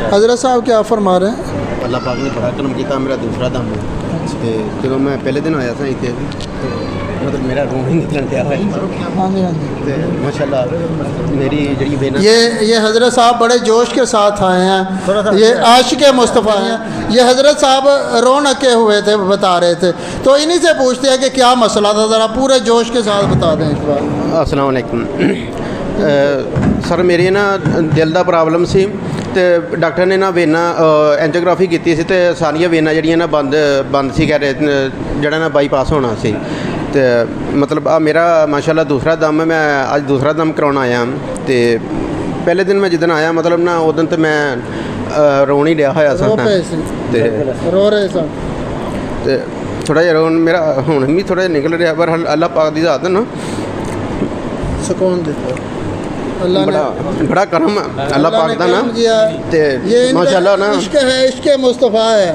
हज़रत साहब क्या फरमा रहे हैं? अल्लाह पाक ने बड़ा करम किया। मेरा दूसरा दम है ते जो मैं पहले दिन आया था इतने मतलब मेरा रूम ही निकलन गया है हाँ जी हाँ जी। ते माशाल्लाह मेरी जड़ी बेना ये हज़रत साहब बड़े जोश के साथ आए हैं, ये आशिक मुस्तफ़ा हैं। ये हज़रत साहब रोन अके हुए थे, बता रहे थे, तो इन्हीं से पूछते हैं कि क्या मसला था, ज़रा पूरे जोश के साथ बता दें इस बार। अस्सलाम वालेकुम सर मेरी ना दिल दा प्रॉब्लम सी ते डॉक्टर ने ना वेना एंजियोग्राफी की सी ते सारियां वेना जड़ियां ना बंद सी कह रहे जड़ा ना बाईपास होना सी ते मतलब मेरा माशाल्लाह दूसरा दम है। मैं आज दूसरा दम करवाना आया ते पहले दिन मैं जिदन आया मतलब ना उस दिन तो मैं रोन ही लिया होया सा ते रो रहे सन ते थोड़ा जिहा रोन मेरा हुण भी थोड़ा निकल रहा पर अल्लाह पाक दी ज़ात ना सुकून देता अल्लाह बड़ा बड़ा करम अल्लाह पाक दा ना ते ये माशाल्लाह ना इश्क है, इश्क मुस्तफ़ा है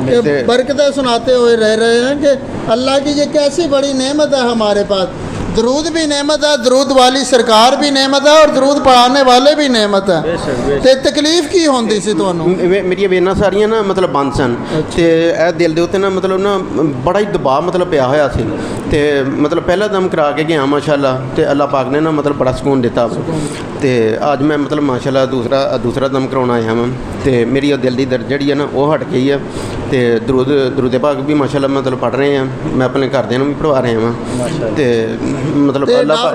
कि बरकतें सुनाते हुए रह रहे हैं कि अल्लाह की ये कैसी बड़ी नेमत है हमारे पास। दरूद भी नेमत है, दरूद वाली सरकार भी नेमत है और दरूद पढ़ाने वाले भी नेमत है। ते तकलीफ की होंदी सी तुहानू? मेरी वेना सारियां ना मतलब बंद सन ते ए दिल दे उत्ते ना मतलब ना बड़ा ही दबाव मतलब पिया होया सी ते मतलब पहला दम करा के गया माशाल्लाह ते अल्लाह पाक ने ना मतलब बड़ा सुकून दिता ते आज मैं मतलब माशाल्लाह दूसरा दम करवाना आया मैं ते मेरी दिल दी दर्द जड़ी है ना वो हट गई है ते दरूद पाक भी माशाल्लाह मतलब पढ़ रहे हैं, मैं अपने घरदियां नूं भी पढ़वा रहे हैं ते मतलब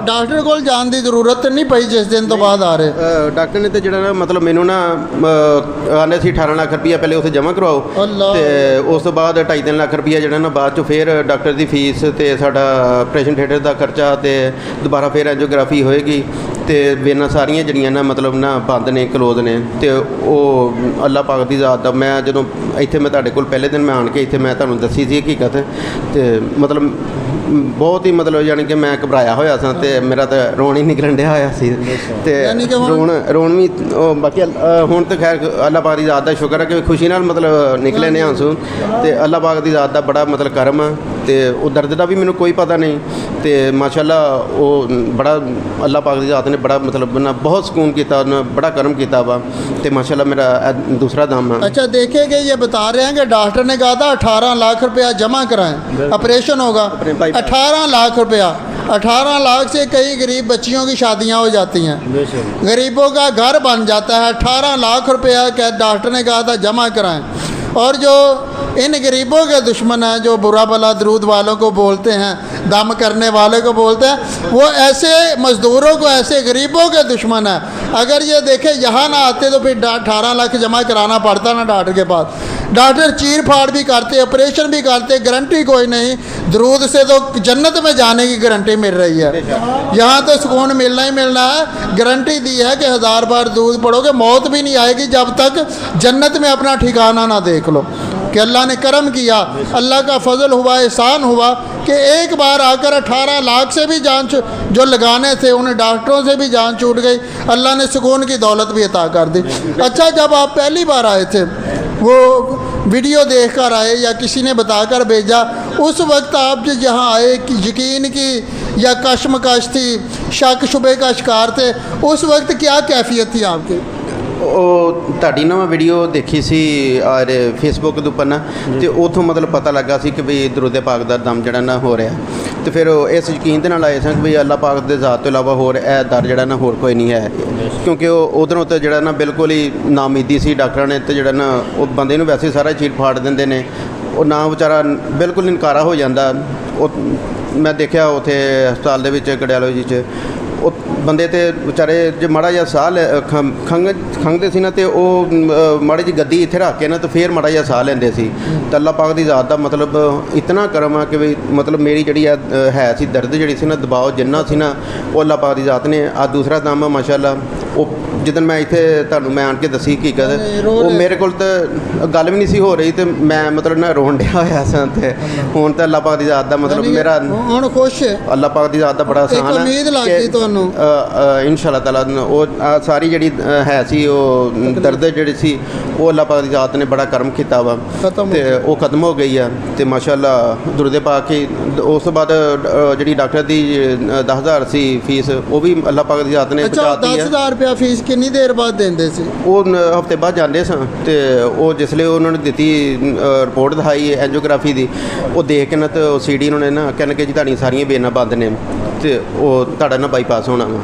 डॉक्टर को जान की जरूरत नहीं पई जिस दिन तो बाद आ रहे? डॉक्टर ने तो जड़ा ना मतलब मैनू ना आने सी 18 लाख रुपया पहले उसे जमा करवाओ ते उस तो बाद 2.5-3 लाख रुपया जड़ा ना बाद चो फिर डॉक्टर की फीस ते साडा ऑपरेशन थिएटर का खर्चा ते दोबारा फिर एंजियोग्राफी होएगी ते वेना सारियां जड़ियां ना मतलब ना बंद ने क्लोज ने ते वो अल्लाह पाक की ज़ात दा मैं जदों इत्थे मैं तुहाडे कोल पहले दिन मैं आन के इत्थे मैं तुहानूं दसी सी हकीकत ते मतलब बहुत ही मतलब यानी कि मैं घबराया होया सा ते मेरा तो रोन ही निकलन दिया होया सी ते रोन भी बाकी हुण तो खैर अल्लाह पाक की ज़ात दा शुक्र है कि खुशी नाल मतलब निकले ने आंसू ते अल्लाह पाक की ज़ात दा बड़ा मतलब करम है ते उस दर्द का भी मैनूं कोई पता नहीं ते माशाल्लाह वो बड़ा अल्लाह पाक की ज़ात ने बड़ा मतलब ना बहुत सुकून किया, बड़ा करम किया वा ते माशाल्लाह मेरा दूसरा दम है। अच्छा देखे कि ये बता रहे हैं कि डॉक्टर ने कहा था 18 लाख रुपया जमा कराएं ऑपरेशन होगा। 18 लाख रुपया, 18 लाख से कई गरीब बच्चियों की शादियां हो जाती हैं, गरीबों का घर बन जाता है। 18 लाख रुपया क्या डॉक्टर ने कहा था जमा कराएं। और जो इन गरीबों के दुश्मन हैं, जो बुरा भला दरूद वालों को बोलते हैं, दम करने वाले को बोलते हैं, वो ऐसे मज़दूरों को, ऐसे गरीबों के दुश्मन हैं। अगर ये देखें यहाँ ना आते तो फिर 18 लाख जमा कराना पड़ता ना डॉक्टर के पास। डॉक्टर चीर फाड़ भी करते, ऑपरेशन भी करते, गारंटी कोई नहीं। दरूद से तो जन्नत में जाने की गारंटी मिल रही है, यहाँ तो सुकून मिलना ही मिलना है। गारंटी दी है कि 1000 बार दरूद पढ़ोगे मौत भी नहीं आएगी जब तक जन्नत में अपना ठिकाना ना देख लो। कि अल्लाह ने करम किया, अल्लाह का फजल हुआ, एहसान हुआ कि एक बार आकर 18 लाख से भी जान जो लगाने थे उन्हें डॉक्टरों से भी जान छूट गई। अल्लाह ने सुकून की दौलत भी अता कर दी। अच्छा जब आप पहली बार आए थे, वो वीडियो देख कर आए या किसी ने बताकर भेजा, उस वक्त आप जो यहाँ आए कि यकीन की या कशमकश थी, शक शुबे का शिकार थे, उस वक्त क्या कैफियत थी आपकी? ਤੁਹਾਡੀ ਨਾ ਮੈਂ ਵੀਡੀਓ ਦੇਖੀ ਸੀ ਔਰ ਫੇਸਬੁੱਕ ਦੇ ਉੱਪਰ ਨਾ ਤੇ ਉੱਥੋਂ ਮਤਲਬ ਪਤਾ ਲੱਗਾ ਸੀ ਕਿ ਵੀ ਦਰੂਦ ਪਾਕ ਦਾ ਦਮ ਜਿਹੜਾ ਨਾ ਹੋ ਰਿਹਾ ਤੇ ਫਿਰ ਇਸ ਯਕੀਨ ਦੇ ਨਾਲ ਆਏ ਸਾਂ ਕਿ ਵੀ ਅੱਲਾਹ ਪਾਕ ਦੇ ਜ਼ਾਤ ਤੋਂ ਇਲਾਵਾ ਹੋਰ ਇਹ ਦਰ ਜਿਹੜਾ ਨਾ ਹੋਰ ਕੋਈ ਨਹੀਂ ਹੈ। ਕਿਉਂਕਿ ਉਹ ਉਧਰੋਂ ਤਾਂ ਜਿਹੜਾ ਨਾ ਬਿਲਕੁਲ ਹੀ ਨਾਮੀਦੀ ਸੀ ਡਾਕਟਰਾਂ ਨੇ ਤੇ ਜਿਹੜਾ ਨਾ ਉਹ ਬੰਦੇ ਨੂੰ ਵੈਸੇ ਸਾਰਾ ਚੀਰ ਫਾੜ ਦਿੰਦੇ ਨੇ, ਉਹ ਨਾ ਵਿਚਾਰਾ ਬਿਲਕੁਲ ਇਨਕਾਰਾ ਹੋ ਜਾਂਦਾ। ਉਹ ਮੈਂ ਦੇਖਿਆ ਉੱਥੇ ਹਸਪਤਾਲ ਦੇ ਵਿੱਚ ਕੜਿਆਲੋ ਜੀ 'ਚ ਉਹ ਬੰਦੇ ਤੇ ਵਿਚਾਰੇ ਜੇ ਮਾੜਾ ਜਿਹਾ ਸਾਹ ਖੰਘਦੇ ਸੀ ਨਾ ਤੇ ਉਹ ਮਾੜੀ ਜਿਹੀ ਗੱਦੀ ਇੱਥੇ ਰੱਖ ਕੇ ਨਾ ਤੇ ਫਿਰ ਮਾੜਾ ਜਿਹਾ ਸਾਹ ਲੈਂਦੇ ਸੀ। ਤਾਂ ਅੱਲਾਹ ਪਾਕ ਦੀ ਜ਼ਾਤ ਦਾ ਮਤਲਬ ਇਤਨਾ ਕਰਮ ਆ ਕਿ ਵੀ ਮਤਲਬ ਮੇਰੀ ਜਿਹੜੀ ਹੈ ਸੀ ਦਰਦ ਜਿਹੜੀ ਸੀ ਨਾ ਦਬਾਅ ਜਿੰਨਾ ਸੀ ਨਾ ਉਹ ਅੱਲਾਹ ਪਾਕ ਦੀ ਜ਼ਾਤ ਨੇ ਆ ਦੂਸਰਾ ਦਮ ਮਾਸ਼ਾਅੱਲਾ ਉਹ ਜਿੱਦਣ ਮੈਂ ਇੱਥੇ ਤੁਹਾਨੂੰ ਮੈਂ ਆਣ ਕੇ ਦੱਸੀ ਹਕੀਕਤ ਉਹ ਮੇਰੇ ਕੋਲ ਤਾਂ ਗੱਲ ਵੀ ਨਹੀਂ ਸੀ ਹੋ ਰਹੀ ਤੇ ਮੈਂ ਮਤਲਬ ਨਾ ਰੋਣ ਡਿਆ ਹੋਇਆ ਸਾਂ ਤੇ ਹੁਣ ਤਾਂ ਅੱਲਾਹ ਪਾਕ ਦੀ ਜ਼ਾਤ ਦਾ ਮਤਲਬ ਮੇਰਾ ਹੁਣ ਖੁਸ਼ ਹੈ ਅੱਲਾਹ ਪਾਕ ਦੀ ਜ਼ਾਤ ਦਾ ਬੜਾ ਆਸਾਨ ਹੈ। ਉਮੀਦ ਲੱਗੀ ਤੁਹਾਨੂੰ इंशाअल्लाह ताला ਉਹ ਸਾਰੀ ਜਿਹੜੀ ਹੈ ਸੀ ਉਹ ਦਰਦ ਜਿਹੜੀ ਸੀ ਉਹ ਅੱਲਾਹ ਪਾਕ ਦੀ ਜ਼ਾਤ ਨੇ ਬੜਾ ਕਰਮ ਕੀਤਾ ਵਾ ਤੇ ਉਹ ਖਤਮ ਹੋ ਗਈ ਆ ਤੇ ਮਾਸ਼ਾਅੱਲਾ ਦੁਰੂਦ ਪਾਕ ਕੀ ਉਸ ਤੋਂ ਬਾਅਦ ਜਿਹੜੀ ਡਾਕਟਰ ਦੀ 10000 ਸੀ ਫੀਸ ਉਹ ਵੀ ਅੱਲਾਹ ਪਾਕ ਦੀ ਜ਼ਾਤ ਨੇ ਬਚਾਤੀ ਹੈ। 10000 ਰੁਪਇਆ ਫੀਸ ਕਿੰਨੀ ਦੇਰ ਬਾਅਦ ਦਿੰਦੇ ਸੀ? ਉਹ ਹਫਤੇ ਬਾਅਦ ਜਾਂਦੇ ਸਾਂ ਤੇ ਉਹ ਜਿਸਲੇ ਉਹਨਾਂ ਨੇ ਦਿੱਤੀ ਰਿਪੋਰਟ ਦਿਖਾਈ ਐਂਜੀਓਗ੍ਰਾਫੀ ਦੀ, ਉਹ ਦੇਖ ਕੇ ਨਾ ਤੇ ਉਹ ਸੀਡੀ ਉਹਨਾਂ ਨੇ ਨਾ ਕਹਿੰਦੇ ਕਿ ਜੀ ਤੁਹਾਡੀਆਂ ਸਾਰੀਆਂ ਵੇਨਾਂ ਬੰਦ ਨੇ ਤੇ ਉਹ ਤੁਹਾਡਾ ਨਾ ਬਾਈਪਾਸ ਹੋਣਾ ਵਾ।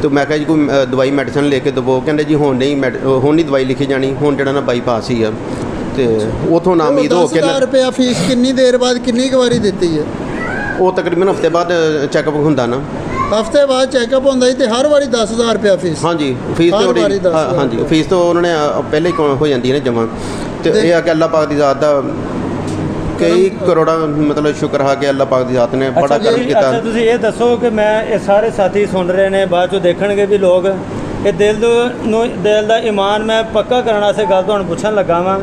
ਤੇ ਮੈਂ ਕਿਹਾ ਜੀ ਕੋਈ ਦਵਾਈ ਮੈਡੀਸਨ ਲੈ ਕੇ ਦੇਵੋ, ਕਹਿੰਦੇ ਜੀ ਹੁਣ ਨਹੀਂ ਦਵਾਈ ਲਿਖੀ ਜਾਣੀ, ਹੁਣ ਜਿਹੜਾ ਨਾ ਬਾਈਪਾਸ ਹੀ ਆ। ਤੇ ਉਥੋਂ ਨਾ ਉਮੀਦ ਹੋ ਕੇ 10,000 ਰੁਪਇਆ ਫੀਸ ਕਿੰਨੀ ਦੇਰ ਬਾਅਦ ਕਿੰਨੀ ਕੁ ਵਾਰੀ ਦਿੱਤੀ ਹੈ? ਉਹ ਤਕਰੀਬਨ ਹਫਤੇ ਬਾਅਦ ਚੈੱਕਅਪ ਹੁੰਦਾ ਨਾ। ਹਫਤੇ ਬਾਅਦ ਚੈੱਕਅਪ ਹੁੰਦਾ ਸੀ ਤੇ ਹਰ ਵਾਰੀ 10,000 ਰੁਪਇਆ ਫੀਸ? ਹਾਂਜੀ ਫੀਸ ਹਰ ਤੇ ਵਾਰੀ 10,000 ਹਾਂਜੀ ਫੀਸ ਤੋਂ ਉਹਨਾਂ ਨੇ ਪਹਿਲੇ ਹੀ ਹੋ ਜਾਂਦੀ ਹੈ ਨਾ ਜਮ੍ਹਾਂ। ਤੇ ਇਹ ਆ ਕਿ ਅੱਲਾਹ ਪਾਕ ਦੀ ਜ਼ਾਤ ਦਾ ਕਈ ਕਰੋੜਾਂ ਮਤਲਬ ਸ਼ੁਕਰ ਹੈ ਕਿ ਅੱਲਾਹ ਪਾਕ ਦੀ ਜ਼ਾਤ ਨੇ ਬੜਾ ਕਰਮ ਕੀਤਾ। ਅੱਛਾ ਤੁਸੀਂ ਇਹ ਦੱਸੋ ਕਿ ਮੈਂ ਇਹ ਸਾਰੇ ਸਾਥੀ ਸੁਣ ਰਹੇ ਨੇ, ਬਾਅਦ ਚੋਂ ਦੇਖਣਗੇ ਵੀ ਲੋਕ, ਇਹ ਦਿਲ ਦਾ ਈਮਾਨ ਮੈਂ ਪੱਕਾ ਕਰਨ ਵਾਸਤੇ ਗੱਲ ਤੁਹਾਨੂੰ ਪੁੱਛਣ ਲੱਗਾ ਵਾਂ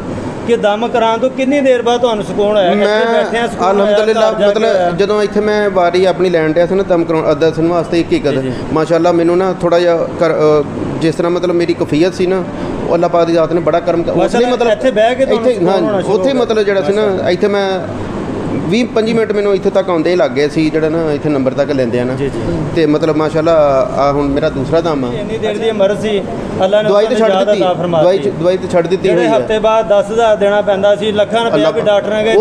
ਕਿ ਦਮ ਕਰਾਉਣ ਤੋਂ ਕਿੰਨੀ ਦੇਰ ਬਾਅਦ ਤੁਹਾਨੂੰ ਸਕੂਨ ਆਇਆ? ਮੈਂ ਅਲਹਮਦੁਲਿਲਾ ਮਤਲਬ ਜਦੋਂ ਇੱਥੇ ਮੈਂ ਵਾਰੀ ਆਪਣੀ ਲੈਣ ਡਿਆ ਸੀ ਨਾ ਦਮ ਕਰਾਉਣ ਦੱਸਣ ਵਾਸਤੇ ਹਕੀਕਤ ਮਾਸ਼ਾਅੱਲਾ ਮੈਨੂੰ ਨਾ ਥੋੜਾ ਜਿਹਾ ਜਿਸ ਤਰ੍ਹਾਂ ਮਤਲਬ ਮੇਰੀ ਕਫੀਅਤ ਸੀ ਨਾ, ਉਹ ਅੱਲਾਹ ਪਾਕ ਦੀ ਜ਼ਾਤ ਨੇ ਬੜਾ ਕਰਮ ਉਸ ਲਈ ਮਤਲਬ ਇੱਥੇ ਬਹਿ ਕੇ ਉੱਥੇ ਮਤਲਬ ਜਿਹੜਾ ਸੀ ਨਾ ਇੱਥੇ ਮੈਂ 20-25 ਮਿੰਟ ਮੈਨੂੰ ਇੱਥੇ ਤੱਕ ਆਉਂਦੇ ਹੀ ਲੱਗ ਗਏ ਸੀ, ਜਿਹੜਾ ਨਾ ਇੱਥੇ ਨੰਬਰ ਤੱਕ ਲੈਂਦੇ ਆ ਨਾ। ਤੇ ਮਤਲਬ ਮਾਸ਼ਾਅੱਲਾ ਆ ਹੁਣ ਮੇਰਾ ਦੂਸਰਾ ਦਮ ਆ। ਇੰਨੀ ਦੇਰ ਦੀ ਉਮਰ ਸੀ, ਅੱਲਾਹ ਨੇ ਦਵਾਈ ਤੇ ਛੱਡ ਦਿੱਤੀ, ਦਵਾਈ ਤੇ ਛੱਡ ਦਿੱਤੀ ਹੋਈ ਹੈ। ਹਫਤੇ ਬਾਅਦ 10,000 ਦੇਣਾ ਪੈਂਦਾ ਸੀ, ਲੱਖਾਂ ਰੁਪਏ ਵੀ ਡਾਕਟਰ ਨੇ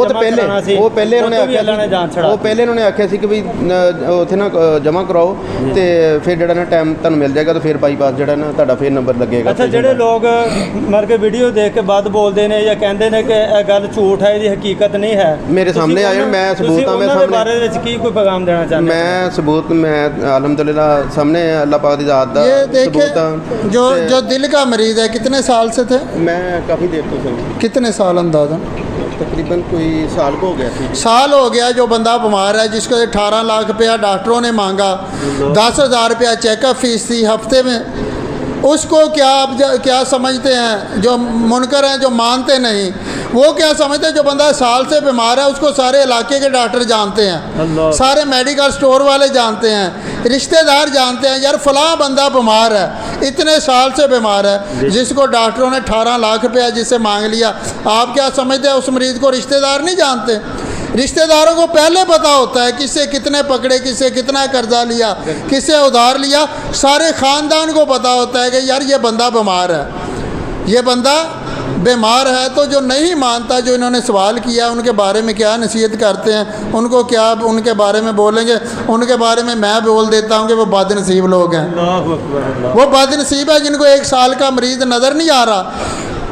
ਉਹ ਪਹਿਲੇ ਉਹਨੇ ਆਖਿਆ ਅੱਲਾਹ ਨੇ ਜਾਨ ਛੜਾ, ਉਹ ਪਹਿਲੇ ਉਹਨੇ ਆਖਿਆ ਸੀ ਕਿ ਵੀ ਉੱਥੇ ਨਾ ਜਮ੍ਹਾਂ ਕਰਾਓ ਤੇ ਫਿਰ ਜਿਹੜਾ ਨਾ ਟਾਈਮ ਤੁਹਾਨੂੰ ਮਿਲ ਜਾਏਗਾ ਤੇ ਫਿਰ ਬਾਈਪਾਸ ਜਿਹੜਾ ਨਾ ਤੁਹਾਡਾ ਫਿਰ ਨੰਬਰ ਲੱਗੇਗਾ। ਅੱਛਾ ਜਿਹੜੇ ਲੋਕ ਮਰ ਕੇ ਵੀਡੀਓ ਦੇਖ ਕੇ ਵੱਧ ਬੋਲਦੇ ਨੇ ਜਾਂ ਕਹਿੰਦੇ ਨੇ ਕਿ ਇਹ ਗੱਲ ਝੂਠ ਹੈ, ਇਹਦੀ ਹਕੀਕਤ ਨਹੀਂ ਹੈ, ਮੇਰੇ ਸਾਹਮਣੇ ਆ ਜਾਣ, ਮੈਂ ਸਬੂਤ ਆ, ਮੈਂ ਸਾਹਮਣੇ ਬਾਰੇ ਵਿੱਚ ਕੀ ਕੋਈ ਪੈਗਾਮ ਦੇਣਾ ਚਾਹੁੰਦੇ? मैं सबूत मैं अल्हम्दुलिल्लाह सामने अल्लाह पाक दी ज़ात दा ये देखे सबूत आ। जो दिल का मरीज़ है कितने साल से थे? मैं काफ़ी देर तो कितने साल अंदाज़ा? तकरीबन कोई साल को हो गया थी। साल हो गया जो बंदा बीमार है, जिसको 18 लाख रुपया डॉक्टरों ने मांगा, 10,000 रुपया चेकअप फीस थी हफ्ते में, उसको क्या आप क्या समझते हैं? जो मुनकर हैं, जो मानते नहीं, वो क्या समझते हैं? जो बंदा साल से बीमार है उसको सारे इलाके के डॉक्टर जानते हैं, सारे मेडिकल स्टोर वाले जानते हैं, रिश्तेदार जानते हैं, यार फलां बंदा बीमार है, इतने साल से बीमार है, जिसको डॉक्टरों ने 18 लाख रुपया जिससे मांग लिया। आप क्या समझते हैं उस मरीज़ को रिश्तेदार नहीं जानते? रिश्तेदारों को पहले पता होता है किससे कितने पकड़े, किससे कितना कर्जा लिया, किससे उधार लिया, सारे ख़ानदान को पता होता है कि यार ये बंदा बीमार है, ये बंदा बीमार है। तो जो नहीं मानता, जो इन्होंने सवाल किया, उनके बारे में क्या नसीहत करते हैं? उनको क्या उनके बारे में बोलेंगे? उनके बारे में मैं बोल देता हूँ कि वो बदनसीब लोग हैं। वो बदनसीब है जिनको 1 साल का मरीज़ नज़र नहीं आ रहा,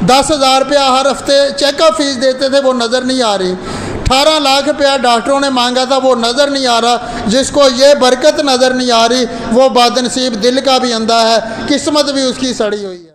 10,000 रुपया हर हफ्ते चेकअप फीस देते थे, वो नज़र नहीं आ रही, 18 लाख रुपया डॉक्टरों ने मांगा था, वो नज़र नहीं आ रहा, जिसको ये बरकत नज़र नहीं आ रही, वो बदनसीब दिल का भी अंधा है, किस्मत भी उसकी सड़ी हुई है।